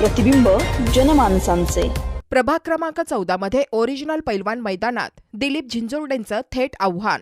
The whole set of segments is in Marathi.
प्रतिबिंब जनमानसांचे। प्रभाग क्रमांक 14 मध्ये ओरिजिनल पैलवान मैदानात दिलीप झिंजुर्डेंचं थेट आव्हान।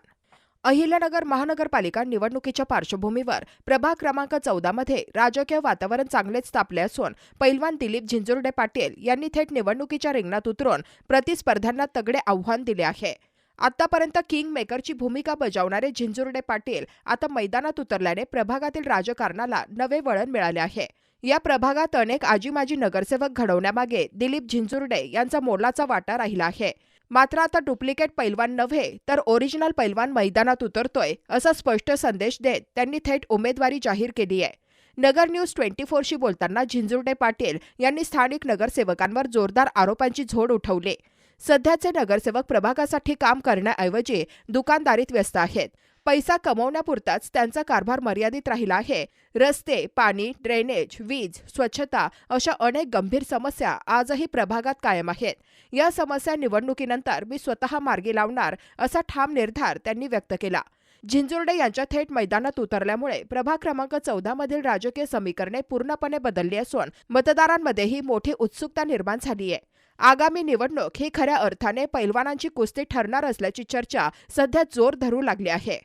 अहिल्यानगर महानगरपालिका निवडणुकीच्या पार्श्वभूमीवर प्रभाग क्रमांक 14 मध्ये राजकीय वातावरण चांगलेच तापले असून पैलवान दिलीप झिंजुर्डे पाटील यांनी थेट निवडणुकीच्या रिंगणात उतरून प्रतिस्पर्ध्यांना तगडे आव्हान दिले आहे। आतापर्यंत किंग मेकरची भूमिका बजावणारे झिंजुर्डे पाटील आता मैदानात उतरल्याने प्रभागातील राजकारणाला नवे वळण मिळाले आहे। या प्रभागात अनेक आजी-माजी नगरसेवक घडवण्यामागे दिलीप झिंजुर्डे यांचा मोलाचा वाटा राहिला आहे। मात्र आता डुप्लिकेट पैलवान नव्हे तर ओरिजिनल पैलवान मैदानात उतरतोय असा स्पष्ट संदेश देत त्यांनी थेट उमेदवारी जाहीर केली आहे। नगर न्यूज 24 शी बोलताना झिंजुर्डे पाटील यांनी स्थानिक नगरसेवकांवर जोरदार आरोपांची झोड उठवली। सध्याचे नगरसेवक प्रभागासाठी काम करण्याऐवजी दुकानदारीत व्यस्त आहेत। पैसा कमवण्यापुरताच त्यांचा कारभार मर्यादित राहिला आहे। रस्ते, पाणी, ड्रेनेज, वीज, स्वच्छता अशा अनेक गंभीर समस्या आजही प्रभागात कायम आहेत। या समस्या निवडणुकीनंतर मी स्वतः मार्गी लावणार असा ठाम निर्धार त्यांनी व्यक्त केला। झिंजुर्डे यांच्या थेट मैदानात उतरल्यामुळे प्रभाग क्रमांक 14 मधील राजकीय समीकरणे पूर्णपणे बदलली असून मतदारांमध्येही मोठी उत्सुकता निर्माण झाली आहे। आगामी निवडणूक ही खऱ्या अर्थाने पैलवानांची कुस्ती ठरणार असल्याची चर्चा सध्या जोर धरू लागली आहे।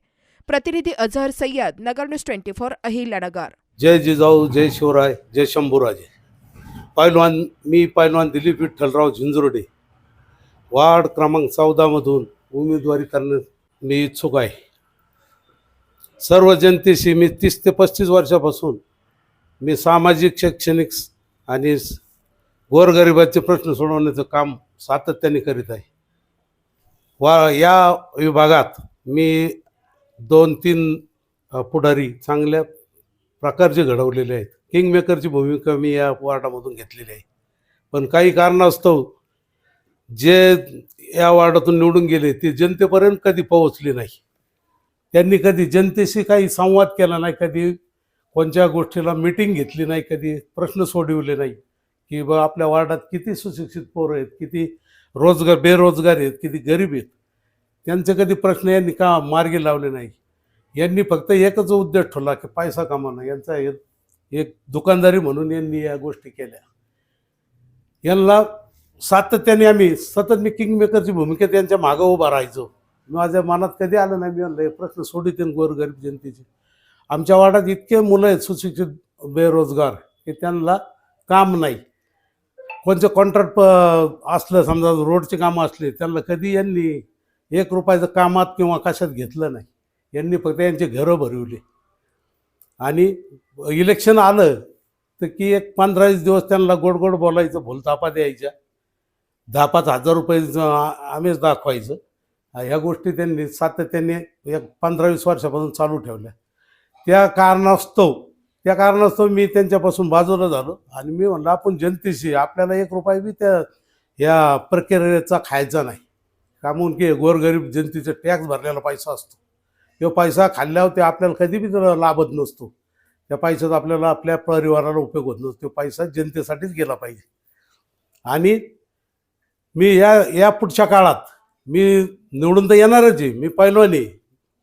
प्रतिनिधी अझहर सय्यद, नगर न्यूज 24, अहिल्यानगर। जय जिजाऊ, जय शिवराय, जय शंभूराजे। मी पैलवान दिलीप विठ्ठलराव झिंजुर्डे वार्ड क्रमांक 14 मधून उमेदवारी करण्यास मी इच्छुक आहे। सर्व जनतेशी मी 30 ते 35 वर्षापासून मी सामाजिक, शैक्षणिक आणि गोरगरिबाचे प्रश्न सोडवण्याचं काम सातत्याने करीत आहे। या विभागात मी 2-3 पुढारी चांगल्या प्रकारचे घडवलेले आहेत। किंग मेकरची भूमिका मी या वार्डामधून घेतलेली आहे। पण काही कारणास्तव जे या वार्डातून निवडून गेले ते जनतेपर्यंत कधी पोहोचले नाही। त्यांनी कधी जनतेशी काही संवाद केला नाही, कधी कोणत्या गोष्टीला मीटिंग घेतली नाही, कधी प्रश्न सोडवले नाही की बा आपल्या वार्डात किती सुशिक्षित पोरं आहेत, किती बेरोजगार आहेत, किती गरीब आहेत, त्यांचे कधी प्रश्न यांनी का मार्गी लावले नाही। यांनी फक्त एकच उद्देश ठेवला की पैसा कमावणं। यांचा एक दुकानदारी म्हणून यांनी या गोष्टी केल्या। यांना सातत्याने मी किंग मेकरची भूमिकेत यांच्या मागं उभा राहायचो। माझ्या मनात कधी आलं नाही, मी म्हणलं हे प्रश्न सोडित गोरगरीब जनतेचे। आमच्या वार्डात इतके मुलं आहेत सुशिक्षित बेरोजगार की त्यांना काम नाही। कोणतं कॉन्ट्रॅक्ट असलं, समजा रोडचे कामं असले, त्यांना कधी यांनी 1 रुपयाचं कामात किंवा कशात घेतलं नाही। यांनी फक्त यांचे घरं भरवले आणि इलेक्शन आलं तर की एक 15-20 दिवस त्यांना गोड गोड बोलायचं, भूलथापा द्यायच्या, 10-5 हजार रुपये आम्हीच दाखवायचं। ह्या गोष्टी त्यांनी सातत्याने एक 15-20 वर्षापासून चालू ठेवल्या। त्या कारणास्तव मी त्यांच्यापासून बाजूला झालो आणि मी म्हणलं आपण जनतेशी, आपल्याला 1 रुपया बी या प्रक्रियेचा खायचा नाही। का म्हणून की गोरगरीब जनतेचा टॅक्स भरलेला पैसा असतो, तो पैसा खाल्ल्यावर ते आपल्याला कधी बी लाभत नसतो। त्या पैशाचा आपल्याला आपल्या परिवाराला उपयोग होत नसतो। तो पैसा जनतेसाठीच गेला पाहिजे। आणि मी या पुढच्या काळात मी निवडून तर येणारच आहे। मी पैलवान आहे,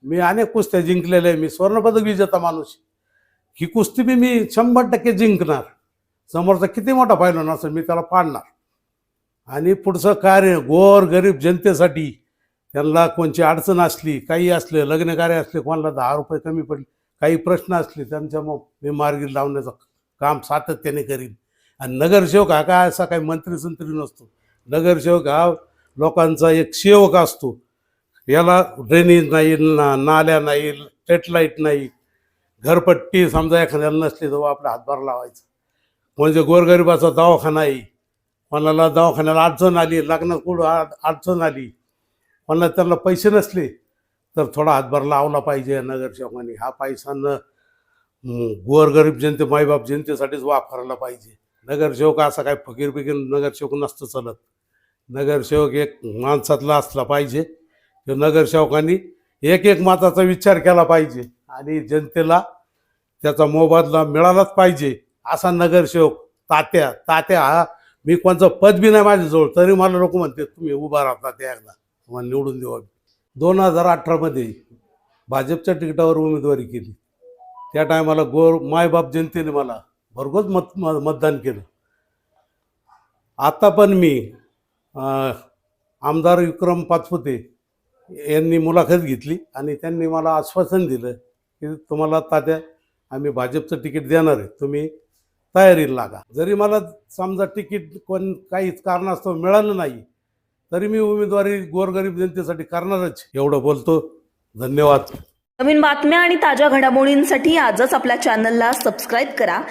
मी अनेक कुस्त्या जिंकलेल्या आहे, मी स्वर्णपदक विजेता माणूस। ही कुस्ती बी मी 100% जिंकणार। समोरचा किती मोठा पैलवान असेल मी त्याला पाडणार। आणि पुढचं कार्य गोरगरीब जनतेसाठी, त्यांना कोणची अडचण असली, काही असले, लग्न कार्य असले, कोणाला 10 रुपये कमी पडले, काही प्रश्न असले, त्यांच्या मग मी मार्गी लावण्याचं काम सातत्याने करीन। आणि नगरसेवक हा काय असा काही मंत्री नसतो। नगरसेवक हा लोकांचा एक सेवक असतो। याला ड्रेनेज नाही, नाल्या नाही, स्ट्रीट लाईट नाही, घरपट्टी समजा एखाद्याला नसली तर आपला हातभार लावायचा। म्हणजे गोरगरिबाचा दवाखाना आहे, कोणाला दवाखान्याला अडचण आली, लग्नात कुठं अडचण आली, कोणाला त्यांना पैसे नसले तर थोडा हातभार लावला पाहिजे नगरसेवकांनी। हा पैसा गोरगरीब जनते, मायबाप जनतेसाठीच वापरायला पाहिजे। नगरसेवक असा काय फकीर नगरसेवक नसतं चालत। नगरसेवक एक माणसातला असला पाहिजे। तो नगरसेवकांनी एक मताचा विचार केला पाहिजे आणि जनतेला त्याचा मोबदला मिळालाच पाहिजे। असा नगरसेवक तात्या हा, मी कोणचं पद बी नाही माझ्याजवळ, तरी मला लोक म्हणते तुम्ही उभा राहता, त्या एकदा तुम्हाला निवडून देऊ। 2018 मध्ये भाजपच्या तिकिटावर उमेदवारी केली। त्या टायमाला मायबाप जनतेने मला भरघोस मतदान केलं। आता पण मी आमदार विक्रम पाचपुते यांनी मुलाखत घेतली आणि त्यांनी मला आश्वासन दिलं की तुम्हाला तात्या आम्ही भाजपचं तिकीट देणार आहे, तुम्ही तयारीला लागा. जरी मला समजा तिकीट काहीच कारणास्तव मिळालं नाही तरी मी उमेदवारी गोरगरीब जनतेसाठी करणारच. एवढं बोलतो. धन्यवाद. नवीन बातम्या आणि ताज्या घडामोडींसाठी आजच आपल्या चॅनलला सबस्क्राईब करा